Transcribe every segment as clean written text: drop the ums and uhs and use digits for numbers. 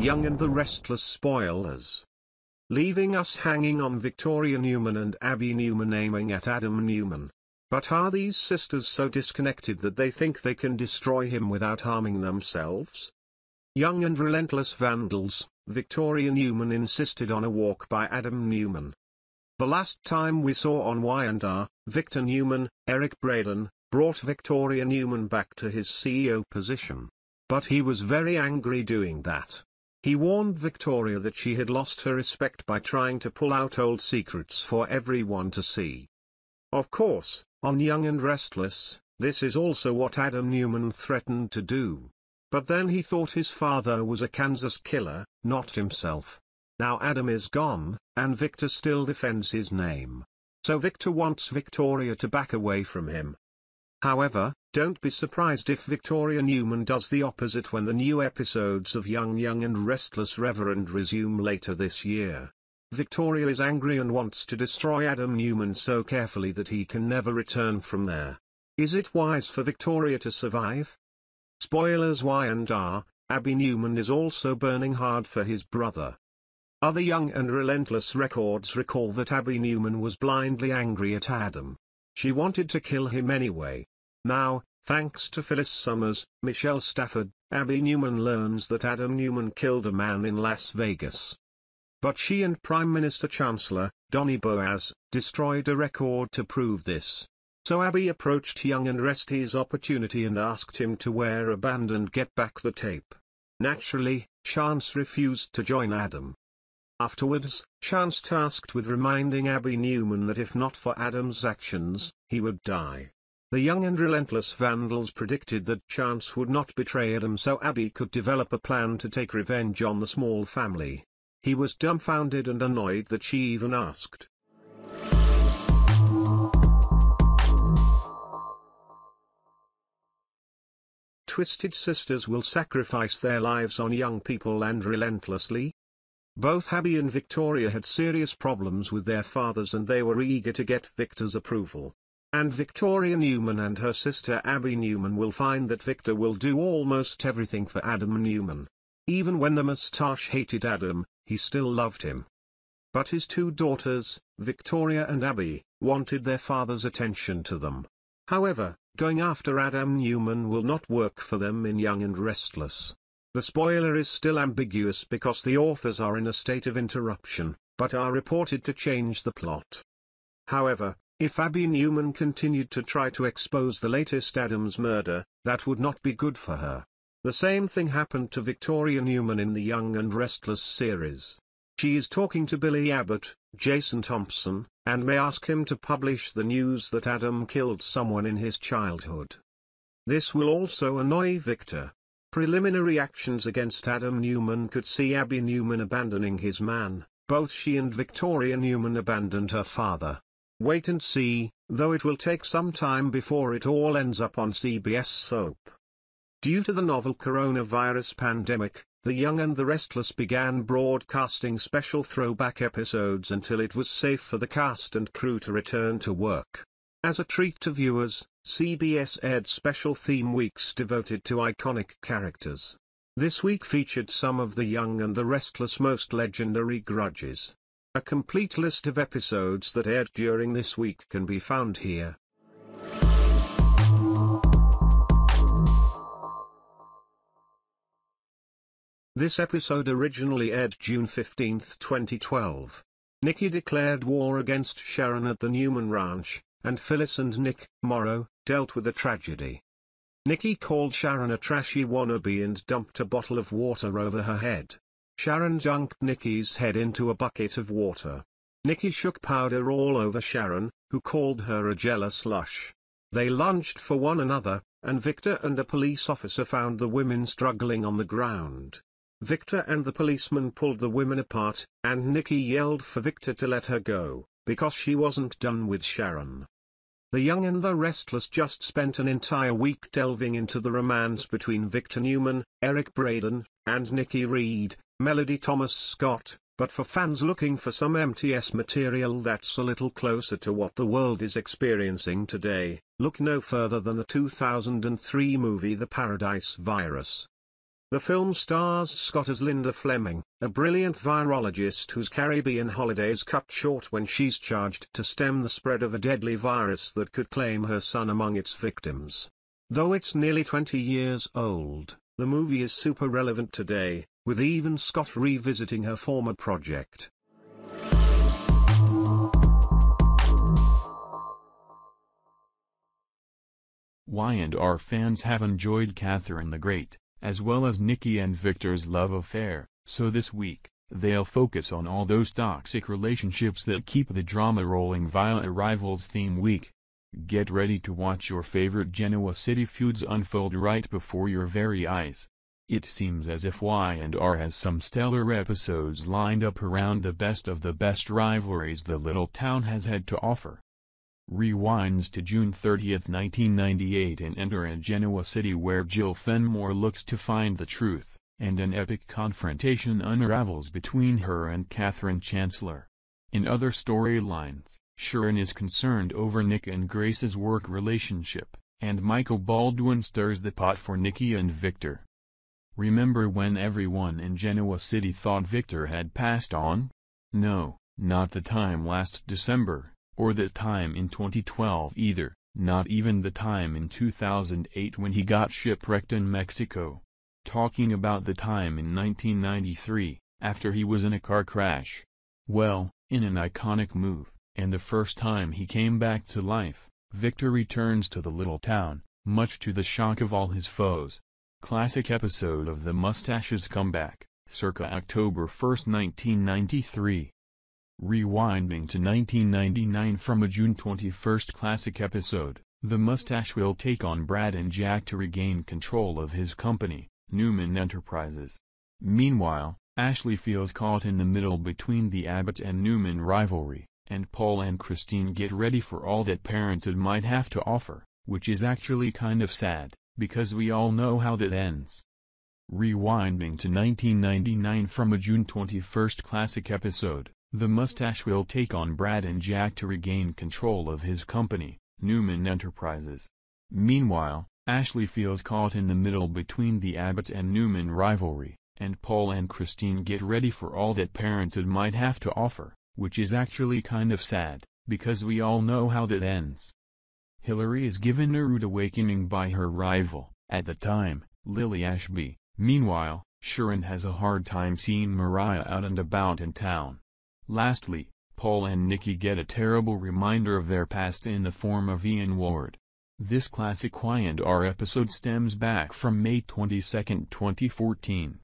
Young and the Restless spoilers. Leaving us hanging on Victoria Newman and Abby Newman aiming at Adam Newman. But are these sisters so disconnected that they think they can destroy him without harming themselves? Young and Relentless Vandals, Victoria Newman insisted on a walk by Adam Newman. The last time we saw on Y&R, Victor Newman, Eric Braeden, brought Victoria Newman back to his CEO position. But he was very angry doing that. He warned Victoria that she had lost her respect by trying to pull out old secrets for everyone to see. Of course, on Young and Restless, this is also what Adam Newman threatened to do. But then he thought his father was a Kansas killer, not himself. Now Adam is gone, and Victor still defends his name. So Victor wants Victoria to back away from him. However, don't be surprised if Victoria Newman does the opposite when the new episodes of Young and Restless resume later this year. Victoria is angry and wants to destroy Adam Newman so carefully that he can never return from there. Is it wise for Victoria to survive? Spoilers: Y&R, Abby Newman is also burning hard for his brother. Other Young and Relentless records recall that Abby Newman was blindly angry at Adam. She wanted to kill him anyway. Now, thanks to Phyllis Summers, Michelle Stafford, Abby Newman learns that Adam Newman killed a man in Las Vegas. But she and Prime Minister Chancellor, Donny Boaz, destroyed a record to prove this. So Abby approached Young and Resty's opportunity and asked him to wear a band and get back the tape. Naturally, Chance refused to join Adam. Afterwards, Chance tasked with reminding Abby Newman that if not for Adam's actions, he would die. The Young and Relentless Vandals predicted that Chance would not betray Adam so Abby could develop a plan to take revenge on the small family. He was dumbfounded and annoyed that she even asked. Twisted sisters will sacrifice their lives on young people and relentlessly? Both Abby and Victoria had serious problems with their fathers and they were eager to get Victor's approval. And Victoria Newman and her sister Abby Newman will find that Victor will do almost everything for Adam Newman. Even when the moustache hated Adam, he still loved him. But his two daughters, Victoria and Abby, wanted their father's attention to them. However, going after Adam Newman will not work for them in Young and Restless. The spoiler is still ambiguous because the authors are in a state of interruption, but are reported to change the plot. However, if Abby Newman continued to try to expose the latest Adam's murder, that would not be good for her. The same thing happened to Victoria Newman in the Young and Restless series. She is talking to Billy Abbott, Jason Thompson, and may ask him to publish the news that Adam killed someone in his childhood. This will also annoy Victor. Preliminary actions against Adam Newman could see Abby Newman abandoning his man. Both she and Victoria Newman abandoned her father. Wait and see, though it will take some time before it all ends up on CBS soap. Due to the novel coronavirus pandemic, The Young and the Restless began broadcasting special throwback episodes until it was safe for the cast and crew to return to work. As a treat to viewers, CBS aired special theme weeks devoted to iconic characters. This week featured some of the Young and the Restless' most legendary grudges. A complete list of episodes that aired during this week can be found here. This episode originally aired June 15, 2012. Nicky declared war against Sharon at the Newman Ranch, and Phyllis and Nick Morrow dealt with a tragedy. Nicky called Sharon a trashy wannabe and dumped a bottle of water over her head. Sharon dunked Nicky's head into a bucket of water. Nicky shook powder all over Sharon, who called her a jealous lush. They lunged for one another, and Victor and a police officer found the women struggling on the ground. Victor and the policeman pulled the women apart, and Nicky yelled for Victor to let her go, because she wasn't done with Sharon. The Young and the Restless just spent an entire week delving into the romance between Victor Newman, Eric Braeden, and Nikki Reed, Melody Thomas Scott, but for fans looking for some MTS material that's a little closer to what the world is experiencing today, look no further than the 2003 movie The Paradise Virus. The film stars Scott as Linda Fleming, a brilliant virologist whose Caribbean holidays cut short when she's charged to stem the spread of a deadly virus that could claim her son among its victims. Though it's nearly 20 years old, the movie is super relevant today, with even Scott revisiting her former project. Y&R fans have enjoyed Catherine the Great, as well as Nicky and Victor's love affair, so this week, they'll focus on all those toxic relationships that keep the drama rolling via Arrival's theme week. Get ready to watch your favorite Genoa City feuds unfold right before your very eyes. It seems as if Y&R has some stellar episodes lined up around the best of the best rivalries the little town has had to offer. Rewinds to June 30, 1998 and enter a Genoa City where Jill Fenmore looks to find the truth, and an epic confrontation unravels between her and Catherine Chancellor. In other storylines, Sharon is concerned over Nick and Grace's work relationship, and Michael Baldwin stirs the pot for Nicky and Victor. Remember when everyone in Genoa City thought Victor had passed on? No, not the time last December. Or the time in 2012 either, not even the time in 2008 when he got shipwrecked in Mexico. Talking about the time in 1993, after he was in a car crash. Well, in an iconic move, and the first time he came back to life, Victor returns to the little town, much to the shock of all his foes. Classic episode of The Mustache's comeback, circa October 1, 1993. Rewinding to 1999 from a June 21 classic episode, the Mustache will take on Brad and Jack to regain control of his company, Newman Enterprises. Meanwhile, Ashley feels caught in the middle between the Abbott and Newman rivalry, and Paul and Christine get ready for all that parenthood might have to offer, which is actually kind of sad, because we all know how that ends. Rewinding to 1999 from a June 21 classic episode, the Mustache will take on Brad and Jack to regain control of his company, Newman Enterprises. Meanwhile, Ashley feels caught in the middle between the Abbott and Newman rivalry, and Paul and Christine get ready for all that parenthood might have to offer, which is actually kind of sad, because we all know how that ends. Hillary is given a rude awakening by her rival, at the time, Lily Ashby. Meanwhile, Sharon has a hard time seeing Mariah out and about in town. Lastly, Paul and Nicky get a terrible reminder of their past in the form of Ian Ward. This classic Y&R episode stems back from May 22, 2014.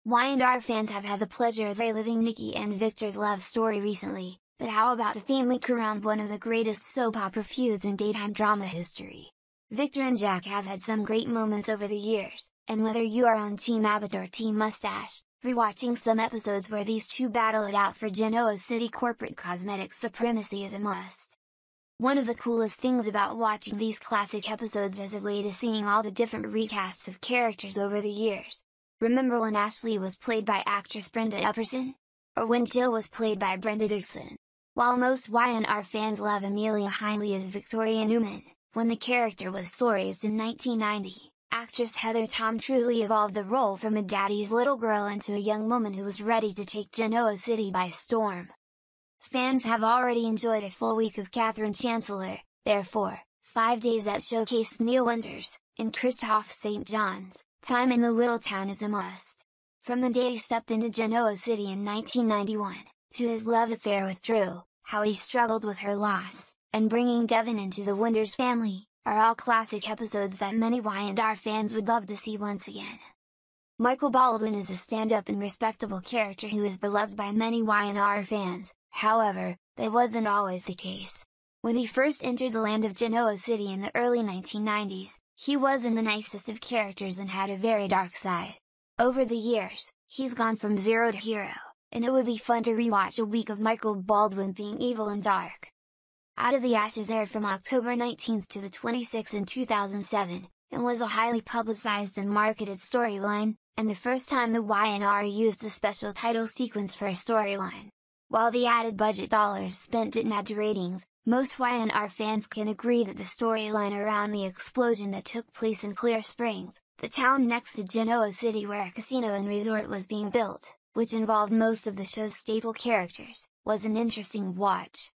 Y&R fans have had the pleasure of reliving Nicky and Victor's love story recently, but how about the theme week around one of the greatest soap opera feuds in daytime drama history? Victor and Jack have had some great moments over the years, and whether you are on Team Abbott or Team Mustache, rewatching some episodes where these two battle it out for Genoa City corporate cosmetic supremacy is a must. One of the coolest things about watching these classic episodes as of late is seeing all the different recasts of characters over the years. Remember when Ashley was played by actress Brenda Epperson? Or when Jill was played by Brenda Dixon? While most Y&R fans love Amelia Hindley as Victoria Newman, when the character was Sorius in 1990, actress Heather Tom truly evolved the role from a daddy's little girl into a young woman who was ready to take Genoa City by storm. Fans have already enjoyed a full week of Catherine Chancellor, therefore, 5 days that showcased Neil Winters, and Christophe St. John's, time in the little town is a must. From the day he stepped into Genoa City in 1991, to his love affair with Drew, how he struggled with her loss, and bringing Devin into the Winters family, are all classic episodes that many Y&R fans would love to see once again. Michael Baldwin is a stand-up and respectable character who is beloved by many Y&R fans, however, that wasn't always the case. When he first entered the land of Genoa City in the early 1990s, he wasn't the nicest of characters and had a very dark side. Over the years, he's gone from zero to hero, and it would be fun to rewatch a week of Michael Baldwin being evil and dark. Out of the Ashes aired from October 19 to the 26th in 2007, and was a highly publicized and marketed storyline, and the first time the Y&R used a special title sequence for a storyline. While the added budget dollars spent didn't add to ratings, most Y&R fans can agree that the storyline around the explosion that took place in Clear Springs, the town next to Genoa City where a casino and resort was being built, which involved most of the show's staple characters, was an interesting watch.